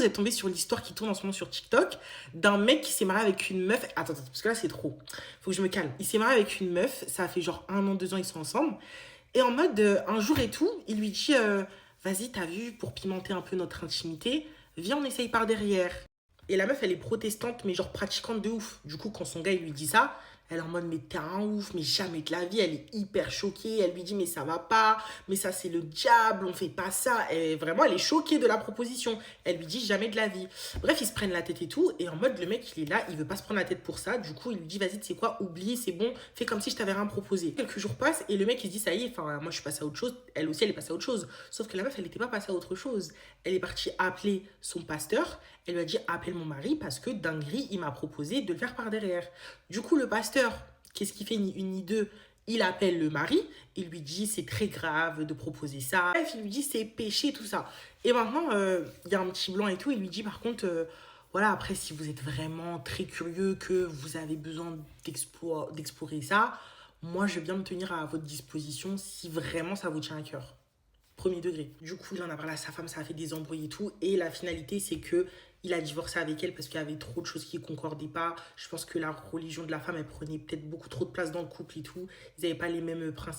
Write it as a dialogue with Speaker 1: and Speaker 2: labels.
Speaker 1: vous êtes tombé sur l'histoire qui tourne en ce moment sur TikTok d'un mec qui s'est marié avec une meuf. Attends, parce que là, c'est trop. Faut que je me calme. Il s'est marié avec une meuf. Ça a fait genre 1 an, 2 ans, ils sont ensemble. Et en mode, un jour et tout, il lui dit vas-y, t'as vu, pour pimenter un peu notre intimité, viens, on essaye par derrière. Et la meuf, elle est protestante, mais genre pratiquante de ouf. Du coup, quand son gars, il lui dit ça, elle est en mode, mais t'es un ouf, mais jamais de la vie. Elle est hyper choquée. Elle lui dit, mais ça va pas, mais ça, c'est le diable, on fait pas ça. Et vraiment, elle est choquée de la proposition. Elle lui dit, jamais de la vie. Bref, ils se prennent la tête et tout. Et en mode, le mec, il est là, il veut pas se prendre la tête pour ça. Du coup, il lui dit, vas-y, tu sais quoi, oublie, c'est bon, fais comme si je t'avais rien proposé. Quelques jours passent et le mec, il se dit, ça y est, enfin, moi, je suis passée à autre chose. Elle aussi, elle est passée à autre chose. Sauf que la meuf, elle n'était pas passée à autre chose. Elle est partie appeler son pasteur. Elle lui a dit, appelle mon mari parce que dinguerie, il m'a proposé de le faire par derrière. Du coup, le pasteur, qu'est-ce qu'il fait ni une ni deux? Il appelle le mari, il lui dit c'est très grave de proposer ça. Bref, il lui dit c'est péché, tout ça. Et maintenant, il y a un petit blanc et tout, il lui dit par contre, voilà, après, si vous êtes vraiment très curieux, que vous avez besoin d'explorer ça, moi, je vais bien me tenir à votre disposition si vraiment ça vous tient à cœur. Premier degré. Du coup, il en a parlé à sa femme, ça a fait des embrouilles et tout. Et la finalité, c'est que il a divorcé avec elle parce qu'il y avait trop de choses qui ne concordaient pas. Je pense que la religion de la femme, elle prenait peut-être beaucoup trop de place dans le couple et tout. Ils n'avaient pas les mêmes principes.